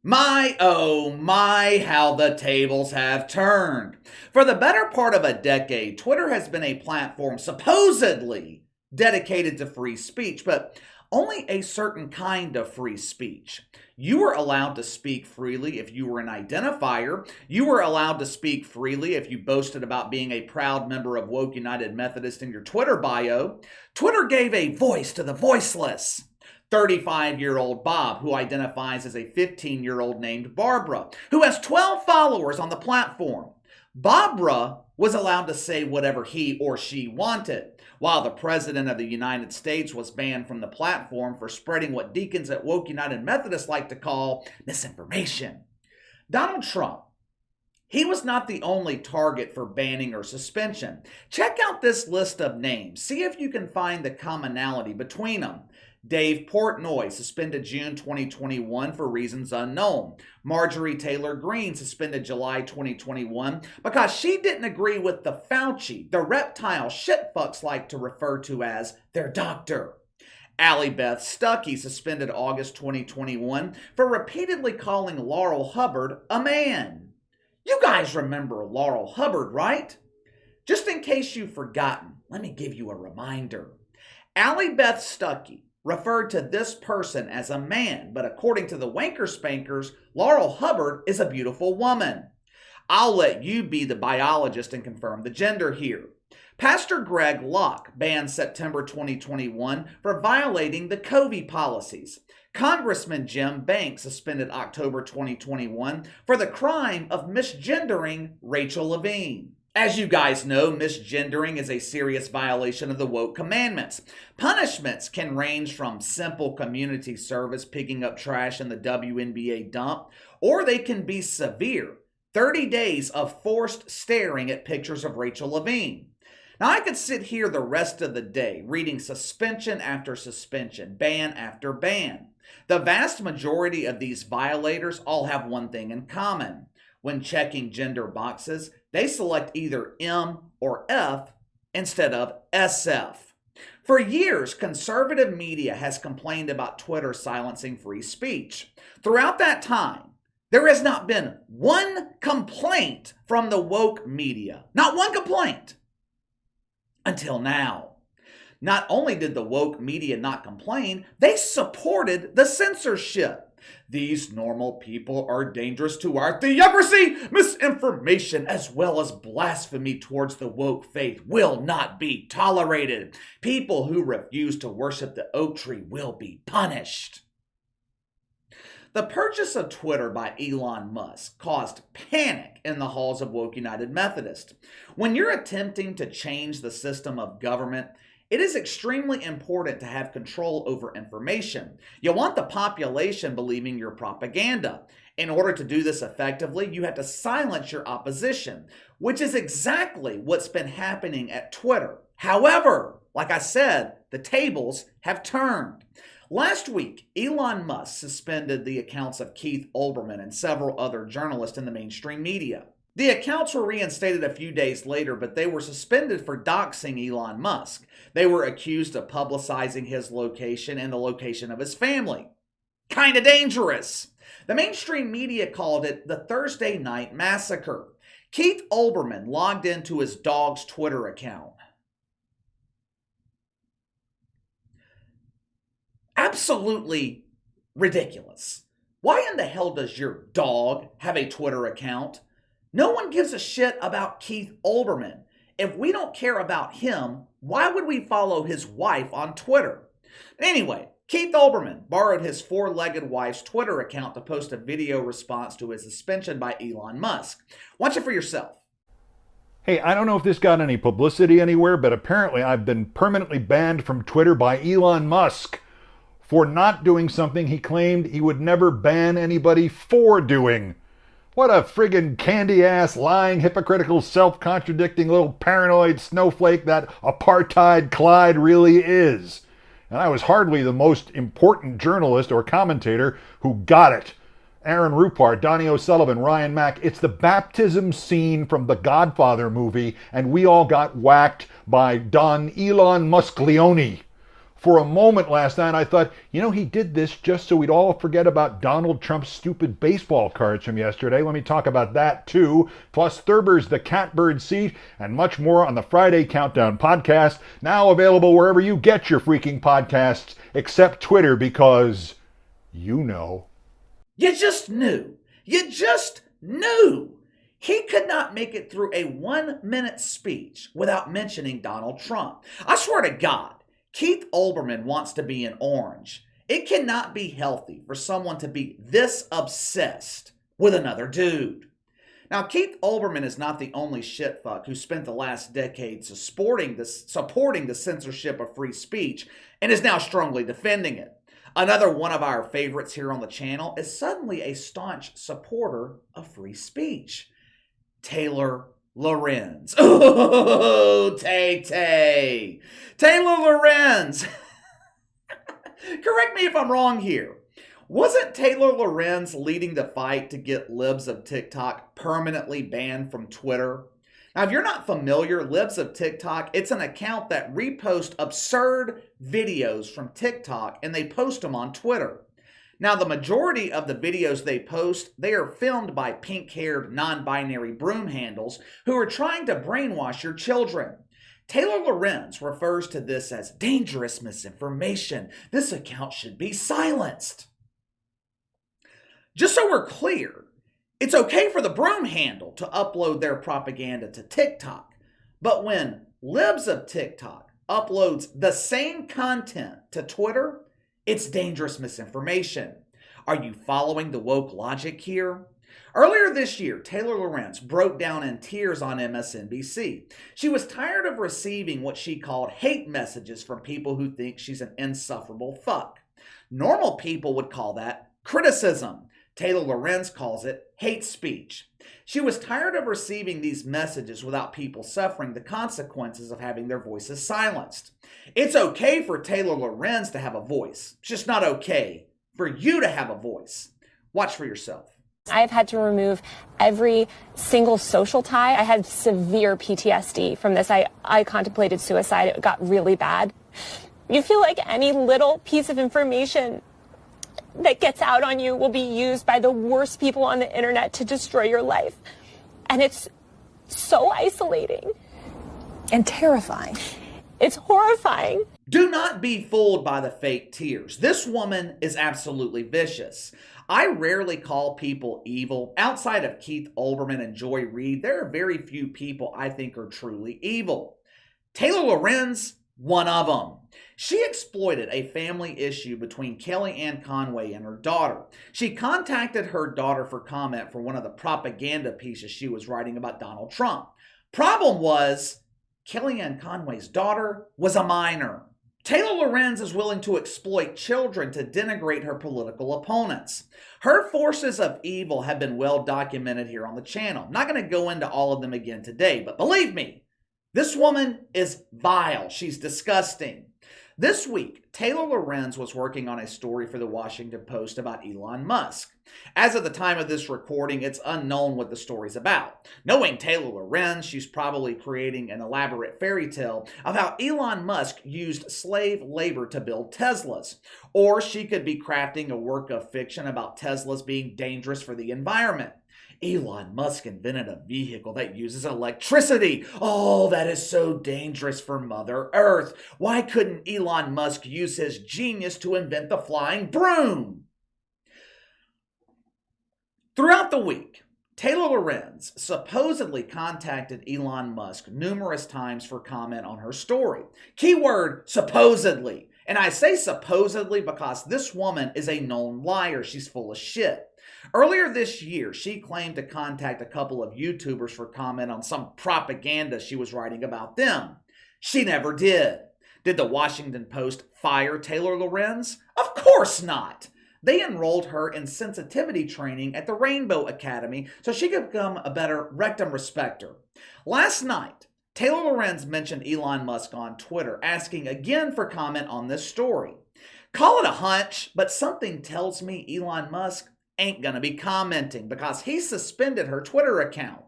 My, oh my, how the tables have turned. For the better part of a decade, Twitter has been a platform supposedly dedicated to free speech, but only a certain kind of free speech. You were allowed to speak freely if you were an identifier. You were allowed to speak freely if you boasted about being a proud member of Woke United Methodist in your Twitter bio. Twitter gave a voice to the voiceless. 35-year-old Bob, who identifies as a 15-year-old named Barbara, who has 12 followers on the platform. Barbara was allowed to say whatever he or she wanted, while the President of the United States was banned from the platform for spreading what deacons at Woke United Methodist like to call misinformation. Donald Trump, he was not the only target for banning or suspension. Check out this list of names. See if you can find the commonality between them. Dave Portnoy, suspended June 2021 for reasons unknown. Marjorie Taylor Greene, suspended July 2021 because she didn't agree with the Fauci, the reptile shitfucks like to refer to as their doctor. Allie Beth Stuckey, suspended August 2021 for repeatedly calling Laurel Hubbard a man. You guys remember Laurel Hubbard, right? Just in case you've forgotten, let me give you a reminder. Allie Beth Stuckey referred to this person as a man, but according to the Wanker Spankers, Laurel Hubbard is a beautiful woman. I'll let you be the biologist and confirm the gender here. Pastor Greg Locke banned September 2021 for violating the COVID policies. Congressman Jim Banks suspended October 2021 for the crime of misgendering Rachel Levine. As you guys know, misgendering is a serious violation of the woke commandments. Punishments can range from simple community service, picking up trash in the WNBA dump, or they can be severe, 30 days of forced staring at pictures of Rachel Levine. Now, I could sit here the rest of the day reading suspension after suspension, ban after ban. The vast majority of these violators all have one thing in common. When checking gender boxes, they select either M or F instead of SF. For years, conservative media has complained about Twitter silencing free speech. Throughout that time, there has not been one complaint from the woke media. Not one complaint. Until now. Not only did the woke media not complain, they supported the censorship. These normal people are dangerous to our theocracy. Misinformation as well as blasphemy towards the woke faith will not be tolerated. People who refuse to worship the oak tree will be punished. The purchase of Twitter by Elon Musk caused panic in the halls of Woke United Methodist. When you're attempting to change the system of government, it is extremely important to have control over information. You want the population believing your propaganda. In order to do this effectively, you have to silence your opposition, which is exactly what's been happening at Twitter. However, like I said, the tables have turned. Last week, Elon Musk suspended the accounts of Keith Olbermann and several other journalists in the mainstream media. The accounts were reinstated a few days later, but they were suspended for doxing Elon Musk. They were accused of publicizing his location and the location of his family. Kinda dangerous. The mainstream media called it the Thursday Night Massacre. Keith Olbermann logged into his dog's Twitter account. Absolutely ridiculous. Why in the hell does your dog have a Twitter account? No one gives a shit about Keith Olbermann. If we don't care about him, why would we follow his wife on Twitter? Anyway, Keith Olbermann borrowed his four-legged wife's Twitter account to post a video response to his suspension by Elon Musk. Watch it for yourself. Hey, I don't know if this got any publicity anywhere, but apparently I've been permanently banned from Twitter by Elon Musk for not doing something he claimed he would never ban anybody for doing. What a friggin' candy-ass, lying, hypocritical, self-contradicting little paranoid snowflake that apartheid Clyde really is. And I was hardly the most important journalist or commentator who got it. Aaron Rupart, Donnie O'Sullivan, Ryan Mack. It's the baptism scene from the Godfather movie, and we all got whacked by Don Elon Musk Leone For a moment last night, I thought, he did this just so we'd all forget about Donald Trump's stupid baseball cards from yesterday. Let me talk about that too. Plus Thurber's The Catbird Seat and much more on the Friday Countdown podcast. Now available wherever you get your freaking podcasts, except Twitter, because you know. You just knew. You just knew. He could not make it through a 1-minute speech without mentioning Donald Trump. I swear to God, Keith Olbermann wants to be in orange. It cannot be healthy for someone to be this obsessed with another dude. Now, Keith Olbermann is not the only shitfuck who spent the last decade supporting the censorship of free speech and is now strongly defending it. Another one of our favorites here on the channel is suddenly a staunch supporter of free speech. Taylor Lorenz. Oh, Tay-Tay. Taylor Lorenz. Correct me if I'm wrong here. Wasn't Taylor Lorenz leading the fight to get Libs of TikTok permanently banned from Twitter? Now, if you're not familiar, Libs of TikTok, it's an account that reposts absurd videos from TikTok and they post them on Twitter. Now, the majority of the videos they post, they are filmed by pink-haired, non-binary broom handles who are trying to brainwash your children. Taylor Lorenz refers to this as dangerous misinformation. This account should be silenced. Just so we're clear, it's okay for the broom handle to upload their propaganda to TikTok, but when Libs of TikTok uploads the same content to Twitter, it's dangerous misinformation. Are you following the woke logic here? Earlier this year, Taylor Lorenz broke down in tears on MSNBC. She was tired of receiving what she called hate messages from people who think she's an insufferable fuck. Normal people would call that criticism. Taylor Lorenz calls it hate speech. She was tired of receiving these messages without people suffering the consequences of having their voices silenced. It's okay for Taylor Lorenz to have a voice. It's just not okay for you to have a voice. Watch for yourself. I've had to remove every single social tie. I had severe PTSD from this. I contemplated suicide. It got really bad. You feel like any little piece of information that gets out on you will be used by the worst people on the internet to destroy your life. And it's so isolating. And terrifying. It's horrifying. Do not be fooled by the fake tears. This woman is absolutely vicious. I rarely call people evil. Outside of Keith Olbermann and Joy Reid, there are very few people I think are truly evil. Taylor Lorenz, one of them. She exploited a family issue between Kellyanne Conway and her daughter. She contacted her daughter for comment for one of the propaganda pieces she was writing about Donald Trump. Problem was, Kellyanne Conway's daughter was a minor. Taylor Lorenz is willing to exploit children to denigrate her political opponents. Her forces of evil have been well documented here on the channel. I'm not going to go into all of them again today, but believe me, this woman is vile. She's disgusting. This week, Taylor Lorenz was working on a story for the Washington Post about Elon Musk. As of the time of this recording, it's unknown what the story's about. Knowing Taylor Lorenz, she's probably creating an elaborate fairy tale of how Elon Musk used slave labor to build Teslas. Or she could be crafting a work of fiction about Teslas being dangerous for the environment. Elon Musk invented a vehicle that uses electricity. Oh, that is so dangerous for Mother Earth. Why couldn't Elon Musk use his genius to invent the flying broom? Throughout the week, Taylor Lorenz supposedly contacted Elon Musk numerous times for comment on her story. Keyword, supposedly. And I say supposedly because this woman is a known liar. She's full of shit. Earlier this year, she claimed to contact a couple of YouTubers for comment on some propaganda she was writing about them. She never did. Did the Washington Post fire Taylor Lorenz? Of course not. They enrolled her in sensitivity training at the Rainbow Academy so she could become a better rectum respecter. Last night, Taylor Lorenz mentioned Elon Musk on Twitter, asking again for comment on this story. Call it a hunch, but something tells me Elon Musk ain't gonna be commenting because he suspended her Twitter account.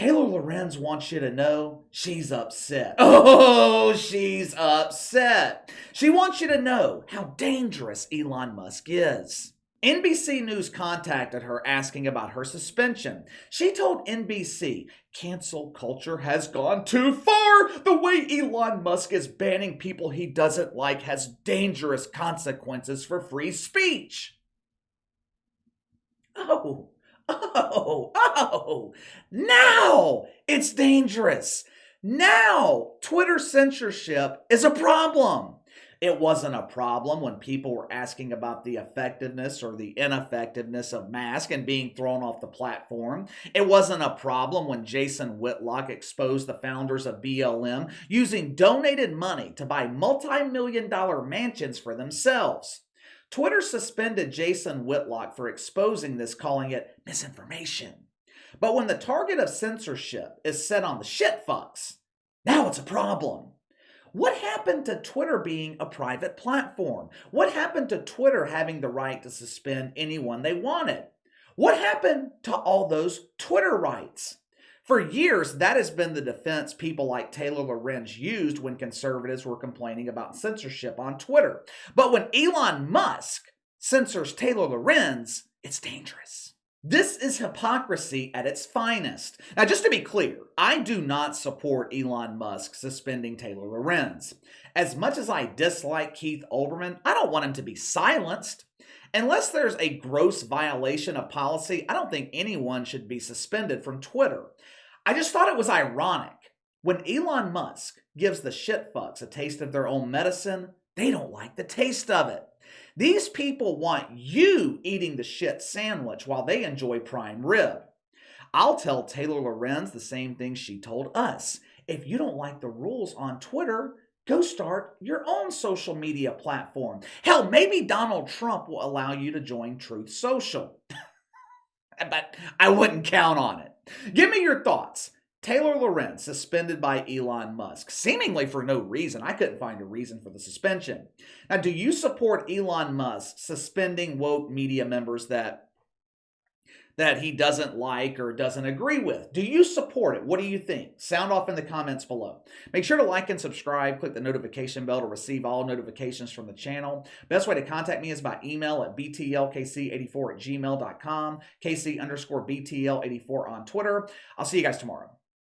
Taylor Lorenz wants you to know she's upset. Oh, she's upset. She wants you to know how dangerous Elon Musk is. NBC News contacted her asking about her suspension. She told NBC, cancel culture has gone too far. The way Elon Musk is banning people he doesn't like has dangerous consequences for free speech. Oh, now it's dangerous. Now Twitter censorship is a problem. It wasn't a problem when people were asking about the effectiveness or the ineffectiveness of masks and being thrown off the platform. It wasn't a problem when Jason Whitlock exposed the founders of BLM using donated money to buy multi-million-dollar mansions for themselves. Twitter suspended Jason Whitlock for exposing this, calling it misinformation. But when the target of censorship is set on the shit fucks, now it's a problem. What happened to Twitter being a private platform? What happened to Twitter having the right to suspend anyone they wanted? What happened to all those Twitter rights? For years, that has been the defense people like Taylor Lorenz used when conservatives were complaining about censorship on Twitter. But when Elon Musk censors Taylor Lorenz, it's dangerous. This is hypocrisy at its finest. Now, just to be clear, I do not support Elon Musk suspending Taylor Lorenz. As much as I dislike Keith Olbermann, I don't want him to be silenced. Unless there's a gross violation of policy, I don't think anyone should be suspended from Twitter. I just thought it was ironic. When Elon Musk gives the shitfucks a taste of their own medicine, they don't like the taste of it. These people want you eating the shit sandwich while they enjoy prime rib. I'll tell Taylor Lorenz the same thing she told us. If you don't like the rules on Twitter, go start your own social media platform. Hell, maybe Donald Trump will allow you to join Truth Social. But I wouldn't count on it. Give me your thoughts. Taylor Lorenz suspended by Elon Musk, seemingly for no reason. I couldn't find a reason for the suspension. Now, do you support Elon Musk suspending woke media members that he doesn't like or doesn't agree with? Do you support it? What do you think? Sound off in the comments below. Make sure to like and subscribe. Click the notification bell to receive all notifications from the channel. Best way to contact me is by email at btlkc84@gmail.com, KC_BTL84 on Twitter. I'll see you guys tomorrow.